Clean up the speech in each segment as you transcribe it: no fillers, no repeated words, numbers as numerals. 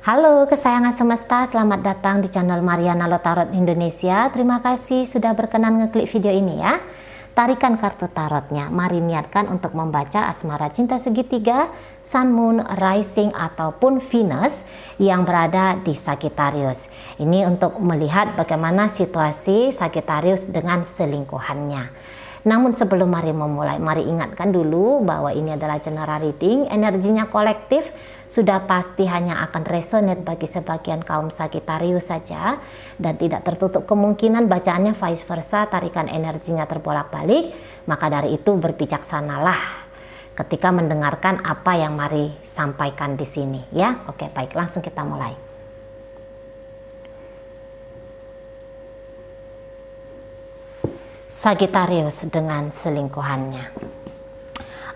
Halo kesayangan semesta, selamat datang di channel Mariana Lotarot Indonesia. Terima kasih sudah berkenan ngeklik video ini ya. Tarikan kartu tarotnya. Mari niatkan untuk membaca asmara cinta segitiga, Sun, Moon, Rising ataupun Venus yang berada di Sagittarius. Ini untuk melihat bagaimana situasi Sagittarius dengan selingkuhannya. Namun sebelum mari memulai, mari ingatkan dulu bahwa ini adalah general reading, energinya kolektif, sudah pasti hanya akan resonate bagi sebagian kaum Sagittarius saja dan tidak tertutup kemungkinan bacaannya vice versa, tarikan energinya terbolak-balik. Maka dari itu berbijaksanalah ketika mendengarkan apa yang mari sampaikan di sini ya. Oke, baik, langsung kita mulai. Sagittarius dengan selingkuhannya.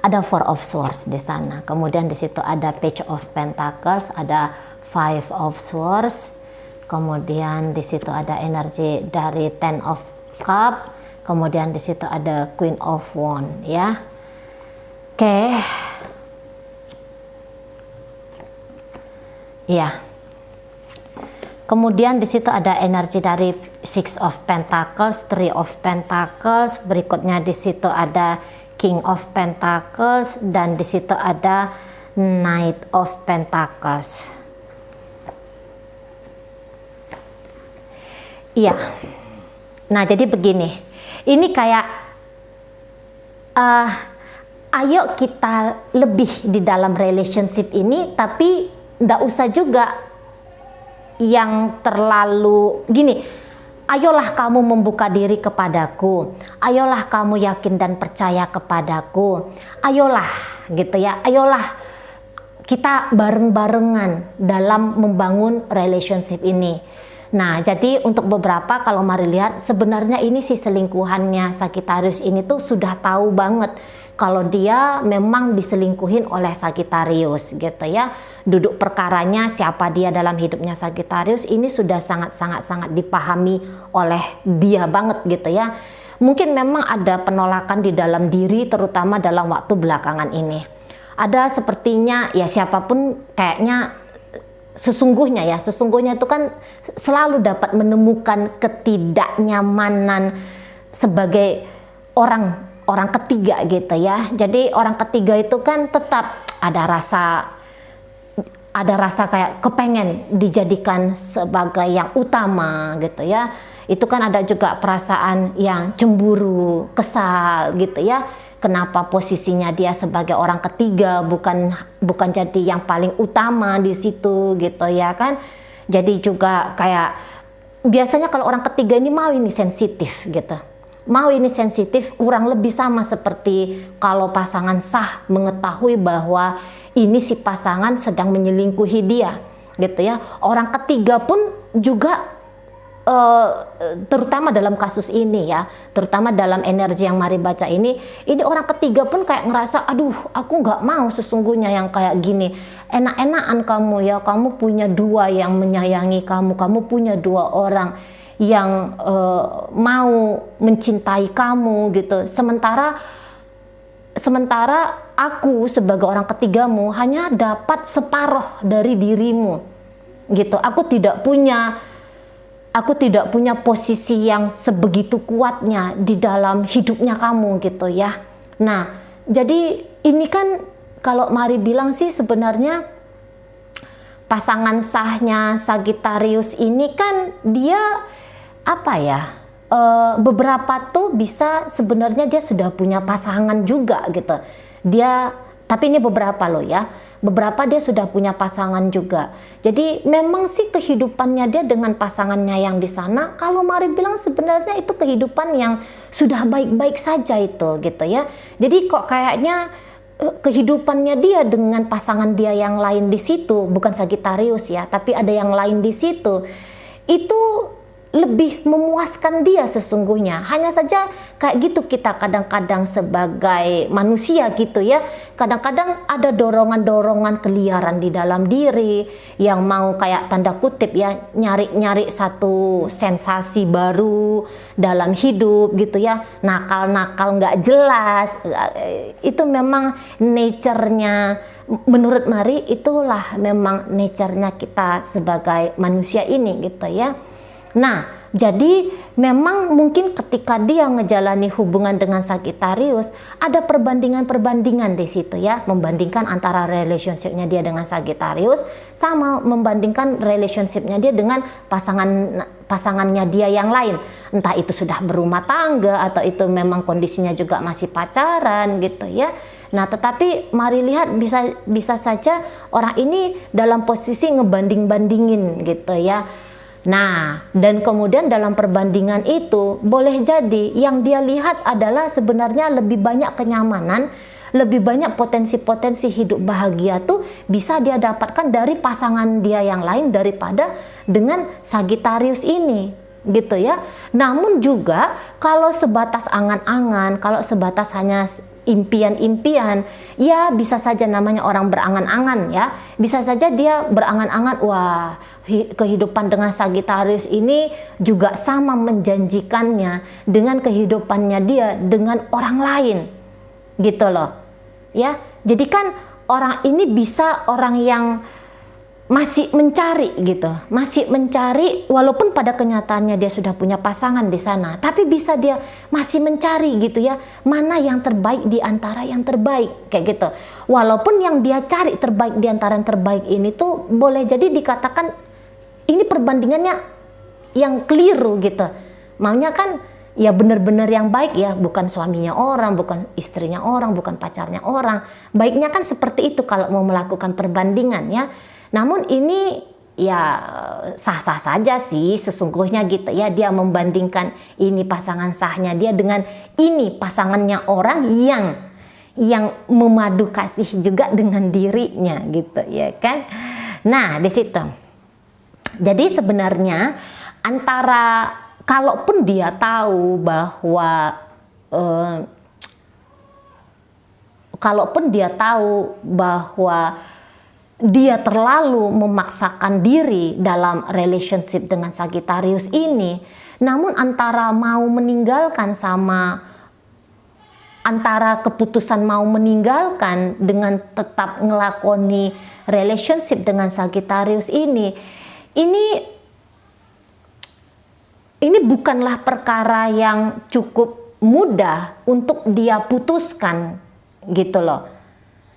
Ada Four of Swords di sana. Kemudian di situ ada Page of Pentacles, ada Five of Swords. Kemudian di situ ada energi dari Ten of Cup. Kemudian di situ ada Queen of Wands ya. Oke. Ya. Kemudian di situ ada energi dari Six of Pentacles, Three of Pentacles, berikutnya di situ ada King of Pentacles dan di situ ada Knight of Pentacles. Iya. Nah, jadi begini. Ini kayak ayo kita lebih di dalam relationship ini, tapi nggak usah juga yang terlalu gini. Ayolah kamu membuka diri kepadaku, ayolah kamu yakin dan percaya kepadaku, ayolah gitu ya, ayolah kita bareng-barengan dalam membangun relationship ini. Nah, jadi untuk beberapa, kalau mari lihat, sebenarnya ini si selingkuhannya Sagittarius ini tuh sudah tahu banget kalau dia memang diselingkuhin oleh Sagittarius gitu ya. Duduk perkaranya siapa dia dalam hidupnya Sagittarius ini sudah sangat dipahami oleh dia banget gitu ya. Mungkin memang ada penolakan di dalam diri, terutama dalam waktu belakangan ini. Ada sepertinya ya, siapapun kayaknya sesungguhnya itu kan selalu dapat menemukan ketidaknyamanan sebagai orang ketiga gitu ya. Jadi orang ketiga itu kan tetap ada rasa kayak kepengen dijadikan sebagai yang utama gitu ya. Itu kan ada juga perasaan yang cemburu, kesal gitu ya. Kenapa posisinya dia sebagai orang ketiga bukan jadi yang paling utama di situ gitu ya kan. Jadi juga kayak biasanya kalau orang ketiga ini mau ini sensitif gitu. Mau ini sensitif kurang lebih sama seperti kalau pasangan sah mengetahui bahwa ini si pasangan sedang menyelingkuhi dia gitu ya. Orang ketiga pun juga terutama dalam kasus ini ya, terutama dalam energi yang mari baca ini orang ketiga pun kayak ngerasa, aduh aku nggak mau sesungguhnya yang kayak gini. Enak-enakan kamu ya, kamu punya dua yang menyayangi kamu punya dua orang yang mau mencintai kamu gitu. Sementara aku sebagai orang ketigamu hanya dapat separuh dari dirimu gitu. Aku tidak punya posisi yang sebegitu kuatnya di dalam hidupnya kamu gitu ya. Nah, jadi ini kan kalau mari bilang sih sebenarnya pasangan sahnya Sagittarius ini kan dia apa ya, beberapa tuh bisa sebenarnya dia sudah punya pasangan juga gitu. Tapi ini beberapa loh ya. Beberapa dia sudah punya pasangan juga. Jadi memang sih kehidupannya dia dengan pasangannya yang di sana, kalau mari bilang sebenarnya itu kehidupan yang sudah baik-baik saja itu gitu ya. Jadi kok kayaknya kehidupannya dia dengan pasangan dia yang lain di situ, bukan Sagittarius ya, tapi ada yang lain di situ, itu lebih memuaskan dia sesungguhnya. Hanya saja kayak gitu kita kadang-kadang sebagai manusia gitu ya. Kadang-kadang ada dorongan-dorongan keliaran di dalam diri yang mau kayak tanda kutip ya nyari-nyari satu sensasi baru dalam hidup gitu ya. Nakal-nakal nggak jelas. Itu memang nature-nya, menurut Mari itulah memang nature-nya kita sebagai manusia ini gitu ya. Nah, jadi memang mungkin ketika dia ngejalani hubungan dengan Sagittarius, ada perbandingan-perbandingan di situ ya, membandingkan antara relationship-nya dia dengan Sagittarius sama membandingkan relationship-nya dia dengan pasangannya dia yang lain. Entah itu sudah berumah tangga atau itu memang kondisinya juga masih pacaran gitu ya. Nah, tetapi mari lihat bisa saja orang ini dalam posisi ngebanding-bandingin gitu ya. Nah, dan kemudian dalam perbandingan itu boleh jadi yang dia lihat adalah sebenarnya lebih banyak kenyamanan, lebih banyak potensi-potensi hidup bahagia tuh bisa dia dapatkan dari pasangan dia yang lain daripada dengan Sagittarius ini, gitu ya. Namun juga kalau sebatas angan-angan, kalau sebatas hanya impian-impian, ya bisa saja namanya orang berangan-angan ya. Bisa saja dia berangan-angan, wah kehidupan dengan Sagittarius ini juga sama menjanjikannya dengan kehidupannya dia dengan orang lain. Gitu loh. Ya, jadi kan orang ini bisa orang yang masih mencari gitu, masih mencari walaupun pada kenyataannya dia sudah punya pasangan di sana, tapi bisa dia masih mencari gitu ya, mana yang terbaik di antara yang terbaik kayak gitu. Walaupun yang dia cari terbaik di antara yang terbaik ini tuh boleh jadi dikatakan ini perbandingannya yang keliru gitu. Maunya kan ya benar-benar yang baik ya, bukan suaminya orang, bukan istrinya orang, bukan pacarnya orang. Baiknya kan seperti itu kalau mau melakukan perbandingan ya. Namun ini ya sah-sah saja sih sesungguhnya gitu ya, dia membandingkan ini pasangan sahnya dia dengan ini pasangannya orang yang memadu kasih juga dengan dirinya gitu ya kan. Nah, di situ. Jadi sebenarnya antara kalaupun dia tahu bahwa dia terlalu memaksakan diri dalam relationship dengan Sagittarius ini, namun antara keputusan mau meninggalkan dengan tetap ngelakoni relationship dengan Sagittarius ini bukanlah perkara yang cukup mudah untuk dia putuskan gitu loh.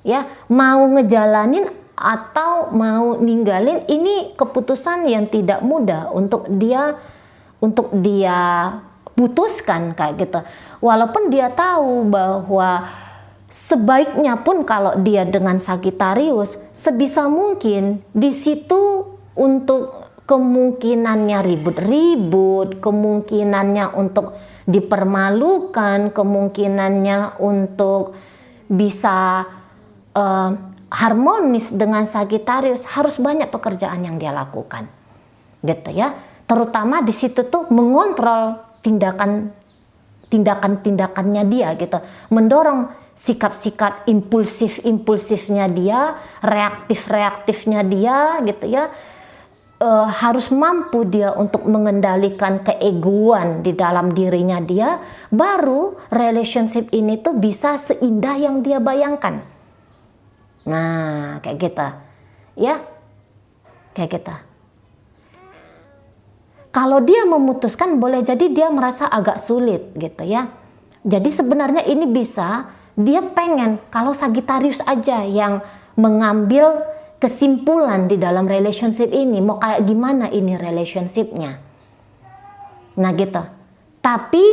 Ya, mau ngejalanin atau mau ninggalin ini keputusan yang tidak mudah untuk dia putuskan kayak gitu. Walaupun dia tahu bahwa sebaiknya pun kalau dia dengan Sagittarius sebisa mungkin di situ untuk kemungkinannya ribut-ribut, kemungkinannya untuk dipermalukan, kemungkinannya untuk bisa harmonis dengan Sagittarius, harus banyak pekerjaan yang dia lakukan gitu ya. Terutama di situ tuh mengontrol tindakannya dia gitu, mendorong sikap-sikap impulsifnya dia, reaktifnya dia gitu ya. Harus mampu dia untuk mengendalikan keegoan di dalam dirinya dia, baru relationship ini tuh bisa seindah yang dia bayangkan. Nah, kayak gitu. Ya. Kayak gitu. Kalau dia memutuskan, boleh jadi dia merasa agak sulit gitu ya. Jadi sebenarnya ini bisa, dia pengen kalau Sagittarius aja yang mengambil kesimpulan di dalam relationship ini, mau kayak gimana ini relationshipnya. Nah gitu. Tapi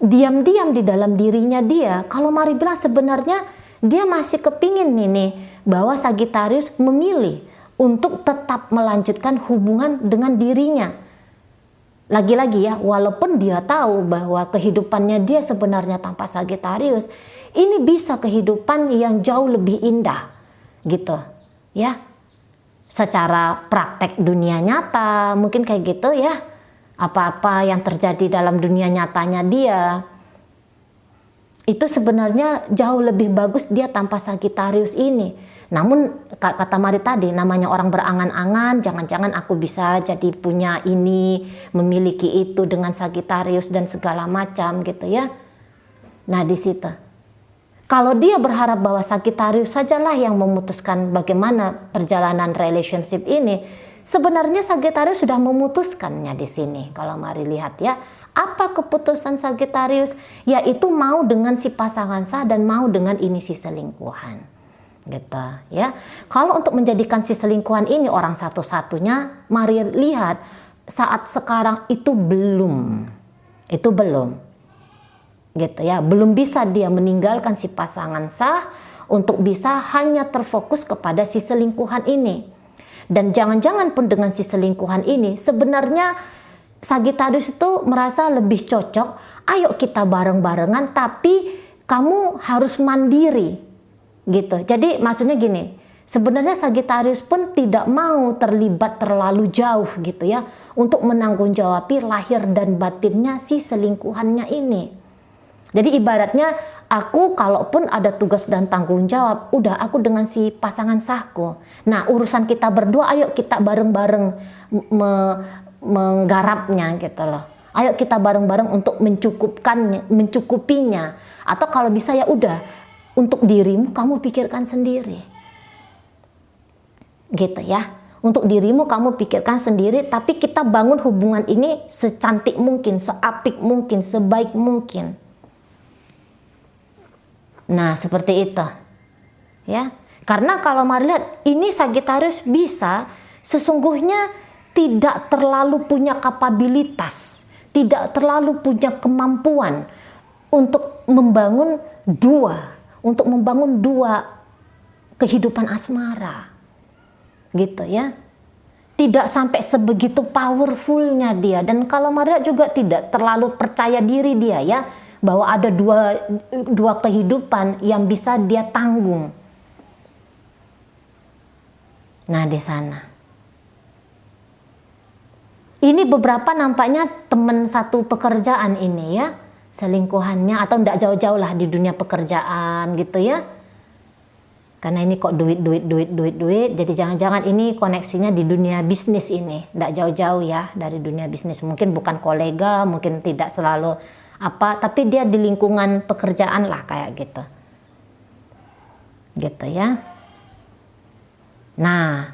diam-diam di dalam dirinya dia, kalau Mari bilang sebenarnya dia masih kepingin nih bahwa Sagittarius memilih untuk tetap melanjutkan hubungan dengan dirinya. Lagi-lagi ya, walaupun dia tahu bahwa kehidupannya dia sebenarnya tanpa Sagittarius, ini bisa kehidupan yang jauh lebih indah gitu ya. Secara praktek dunia nyata mungkin kayak gitu ya. apa-apa yang terjadi dalam dunia nyatanya dia, itu sebenarnya jauh lebih bagus dia tanpa Sagittarius ini. Namun kata Mari tadi, namanya orang berangan-angan, jangan-jangan aku bisa jadi punya ini, memiliki itu dengan Sagittarius dan segala macam gitu ya. Nah di situ, kalau dia berharap bahwa Sagittarius sajalah yang memutuskan bagaimana perjalanan relationship ini, sebenarnya Sagittarius sudah memutuskannya di sini. Kalau Mari lihat ya, apa keputusan Sagittarius? Yaitu mau dengan si pasangan sah dan mau dengan ini si selingkuhan, gitu ya. Kalau untuk menjadikan si selingkuhan ini orang satu-satunya, Mari lihat saat sekarang itu belum, gitu ya, belum bisa dia meninggalkan si pasangan sah untuk bisa hanya terfokus kepada si selingkuhan ini. Dan jangan-jangan pun dengan si selingkuhan ini sebenarnya Sagittarius itu merasa lebih cocok, ayo kita bareng-barengan tapi kamu harus mandiri gitu. Jadi maksudnya gini, sebenarnya Sagittarius pun tidak mau terlibat terlalu jauh gitu ya untuk menanggung jawabi lahir dan batinnya si selingkuhannya ini. Jadi ibaratnya aku kalaupun ada tugas dan tanggung jawab, udah aku dengan si pasangan sahku. Nah urusan kita berdua ayo kita bareng-bareng menggarapnya gitu loh. Ayo kita bareng-bareng untuk mencukupinya. Atau kalau bisa ya udah, untuk dirimu kamu pikirkan sendiri. Gitu ya. Untuk dirimu kamu pikirkan sendiri, tapi kita bangun hubungan ini secantik mungkin, seapik mungkin, sebaik mungkin. Nah, seperti itu. Ya. Karena kalau Mari lihat, ini Sagittarius bisa sesungguhnya tidak terlalu punya kapabilitas, tidak terlalu punya kemampuan untuk membangun dua kehidupan asmara. Gitu ya. Tidak sampai sebegitu powerfulnya dia. Dan kalau Maria juga tidak terlalu percaya diri dia ya, bahwa ada dua kehidupan yang bisa dia tanggung. Nah di sana. Ini beberapa nampaknya teman satu pekerjaan ini ya, selingkuhannya atau tidak jauh-jauh lah di dunia pekerjaan gitu ya. Karena ini kok duit. Jadi jangan-jangan ini koneksinya di dunia bisnis ini. Tidak jauh-jauh ya dari dunia bisnis. Mungkin bukan kolega, mungkin tidak selalu apa, tapi dia di lingkungan pekerjaan lah kayak gitu. Gitu ya. Nah,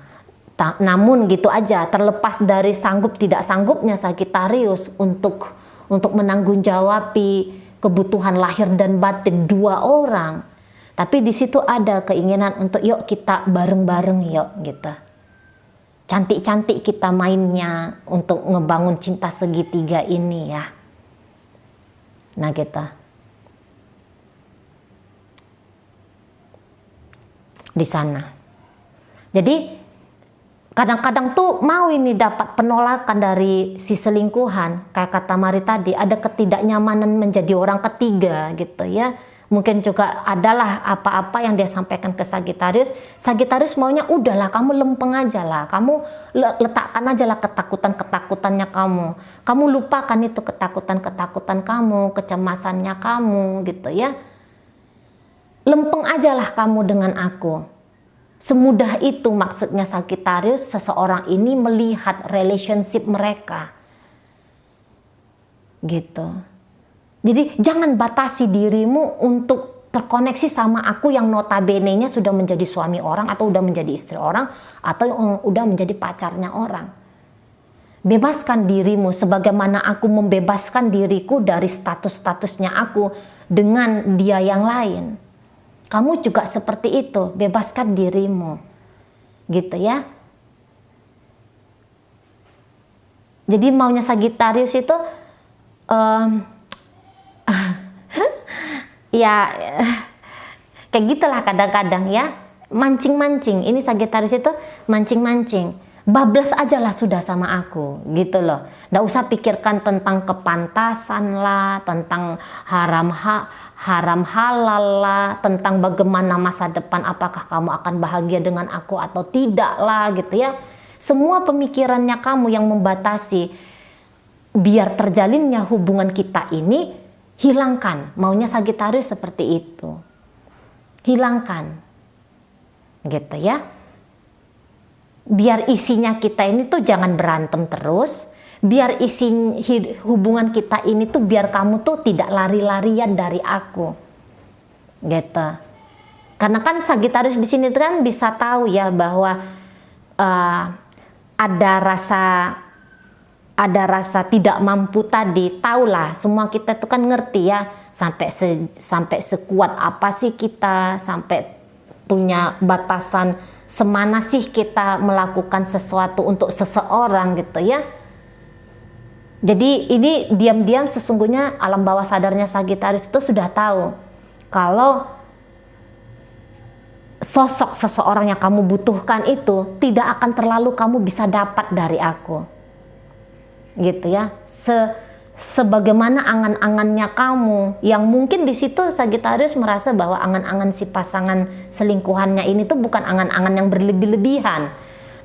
namun gitu aja, terlepas dari sanggup tidak sanggupnya Sagittarius untuk menanggung-jawabi kebutuhan lahir dan batin dua orang. Tapi di situ ada keinginan untuk yuk kita bareng-bareng yuk gitu. Cantik-cantik kita mainnya untuk ngebangun cinta segitiga ini ya. Nah kita. Di sana. Jadi kadang-kadang tuh mau ini dapat penolakan dari si selingkuhan. Kayak kata Mari tadi, ada ketidaknyamanan menjadi orang ketiga gitu ya. Mungkin juga adalah apa-apa yang dia sampaikan ke Sagittarius. Sagittarius maunya udahlah kamu lempeng aja lah. Kamu letakkan aja lah ketakutan-ketakutannya kamu. Kamu lupakan itu ketakutan-ketakutan kamu, kecemasannya kamu gitu ya. Lempeng aja lah kamu dengan aku. Semudah itu maksudnya Sagittarius seseorang ini melihat relationship mereka. Gitu. Jadi jangan batasi dirimu untuk terkoneksi sama aku yang notabene-nya sudah menjadi suami orang atau udah menjadi istri orang atau yang udah menjadi pacarnya orang. Bebaskan dirimu sebagaimana aku membebaskan diriku dari status-statusnya aku dengan dia yang lain. Kamu juga seperti itu, bebaskan dirimu. Gitu ya. Jadi maunya Sagittarius itu ya kayak gitulah kadang-kadang ya, mancing-mancing. Ini Sagittarius itu mancing-mancing, bablas aja lah sudah sama aku gitu loh. Nggak usah pikirkan tentang kepantasan lah, tentang haram halal lah, tentang bagaimana masa depan, apakah kamu akan bahagia dengan aku atau tidak lah gitu ya. Semua pemikirannya kamu yang membatasi, biar terjalinnya hubungan kita ini, hilangkan. Maunya Sagittarius seperti itu. Hilangkan. Gitu ya. Biar isinya kita ini tuh jangan berantem terus. Biar isi hubungan kita ini tuh biar kamu tuh tidak lari-larian dari aku. Gitu. Karena kan Sagittarius di sini kan bisa tahu ya bahwa ada rasa tidak mampu tadi. Tahulah, semua kita tuh kan ngerti ya, sampai sekuat apa sih kita, sampai punya batasan semana sih kita melakukan sesuatu untuk seseorang gitu ya. Jadi ini diam-diam sesungguhnya alam bawah sadarnya Sagittarius itu sudah tahu kalau sosok seseorang yang kamu butuhkan itu tidak akan terlalu kamu bisa dapat dari aku. Gitu ya. Sebagaimana angan-angannya kamu, yang mungkin di situ Sagittarius merasa bahwa angan-angan si pasangan selingkuhannya ini tuh bukan angan-angan yang berlebih-lebihan.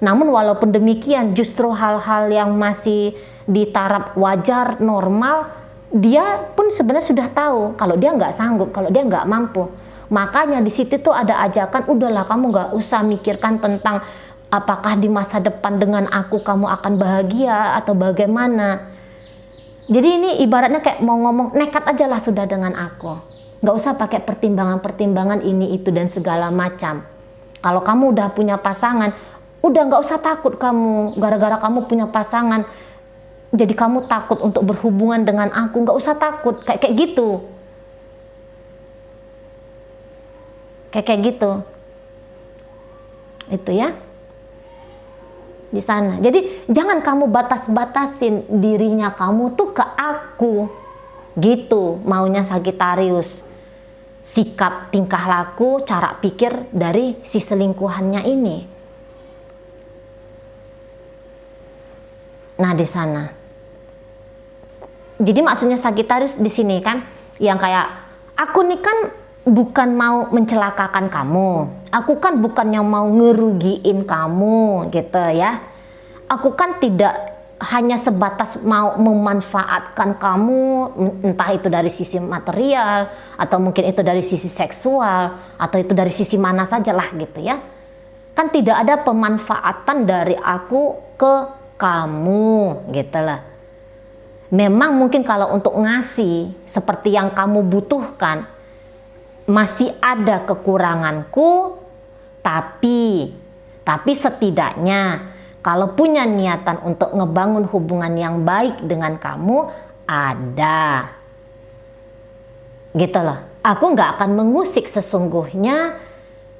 Namun walaupun demikian, justru hal-hal yang masih di taraf wajar, normal, dia pun sebenarnya sudah tahu kalau dia nggak sanggup, kalau dia nggak mampu. Makanya di situ tuh ada ajakan, udahlah kamu nggak usah mikirkan tentang apakah di masa depan dengan aku kamu akan bahagia atau bagaimana. Jadi ini ibaratnya kayak mau ngomong, nekat aja lah sudah dengan aku. Nggak usah pakai pertimbangan-pertimbangan ini itu dan segala macam. Kalau kamu udah punya pasangan, udah nggak usah takut kamu. Gara-gara kamu punya pasangan, jadi kamu takut untuk berhubungan dengan aku. Nggak usah takut, kayak gitu. Kayak gitu. Itu ya. Di sana. Jadi jangan kamu batas-batasin dirinya kamu tuh ke aku. Gitu maunya Sagittarius. Sikap, tingkah laku, cara pikir dari si selingkuhannya ini. Nah, di sana. Jadi maksudnya Sagittarius di sini kan yang kayak aku nih kan bukan mau mencelakakan kamu. Aku kan bukan yang mau ngerugiin kamu gitu ya. Aku kan tidak hanya sebatas mau memanfaatkan kamu, entah itu dari sisi material atau mungkin itu dari sisi seksual atau itu dari sisi mana sajalah gitu ya. Kan tidak ada pemanfaatan dari aku ke kamu gitu lah. Memang mungkin kalau untuk ngasih seperti yang kamu butuhkan masih ada kekuranganku, tapi setidaknya kalau punya niatan untuk ngebangun hubungan yang baik dengan kamu, ada. Gitu loh. Aku nggak akan mengusik sesungguhnya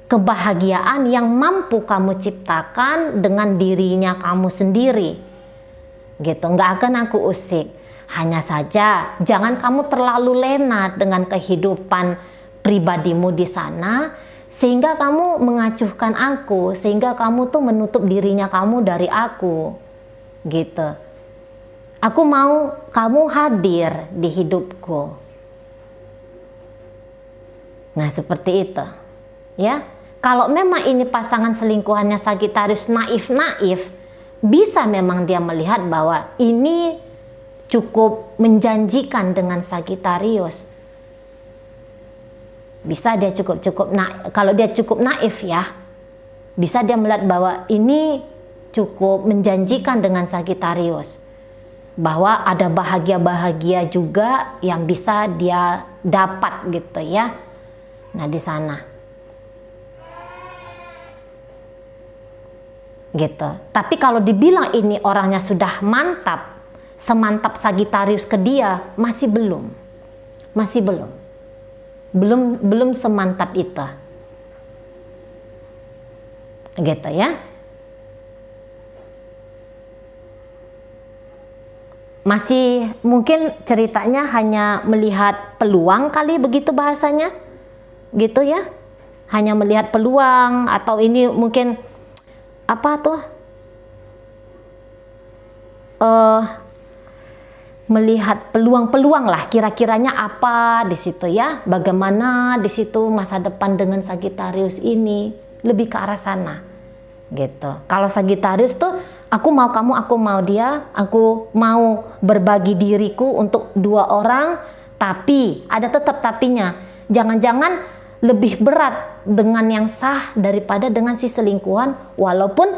kebahagiaan yang mampu kamu ciptakan dengan dirinya kamu sendiri. Gitu, nggak akan aku usik. Hanya saja jangan kamu terlalu lena dengan kehidupan pribadimu di sana sehingga kamu mengacuhkan aku, sehingga kamu tuh menutup dirinya kamu dari aku. Gitu. Aku mau kamu hadir di hidupku. Nah, seperti itu. Ya. Kalau memang ini pasangan selingkuhannya Sagittarius naif-naif, bisa memang dia melihat bahwa ini cukup menjanjikan dengan Sagittarius. Bisa dia kalau dia cukup naif ya, bisa dia melihat bahwa ini cukup menjanjikan dengan Sagittarius. Bahwa ada bahagia-bahagia juga yang bisa dia dapat gitu ya. Nah, di sana. Gitu. Tapi kalau dibilang ini orangnya sudah mantap, semantap Sagittarius ke dia, masih belum. Masih belum. Belum semantap itu. Gitu ya. Masih mungkin ceritanya hanya melihat peluang kali begitu bahasanya. Gitu ya. Hanya melihat peluang atau ini mungkin apa tuh? Melihat peluang-peluang lah, kira-kiranya apa di situ ya, bagaimana di situ masa depan dengan Sagittarius ini, lebih ke arah sana gitu. Kalau Sagittarius tuh Aku mau kamu, aku mau dia, aku mau berbagi diriku untuk 2 orang, tapi ada tetap tapinya. Jangan-jangan lebih berat dengan yang sah daripada dengan si selingkuhan, walaupun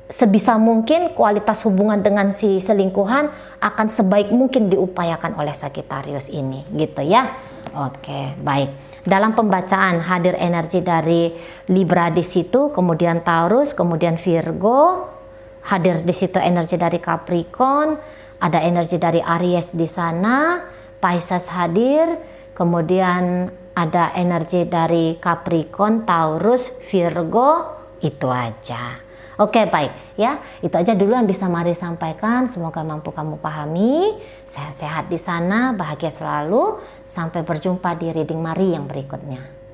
sebisa mungkin kualitas hubungan dengan si selingkuhan akan sebaik mungkin diupayakan oleh Sagittarius ini, gitu ya. Oke, baik. Dalam pembacaan hadir energi dari Libra di situ, kemudian Taurus, kemudian Virgo, hadir di situ energi dari Capricorn, ada energi dari Aries di sana, Pisces hadir, kemudian ada energi dari Capricorn, Taurus, Virgo, itu aja. Oke, baik ya, itu aja dulu yang bisa Mari sampaikan. Semoga mampu kamu pahami. Sehat-sehat di sana, bahagia selalu. Sampai berjumpa di reading Mari yang berikutnya.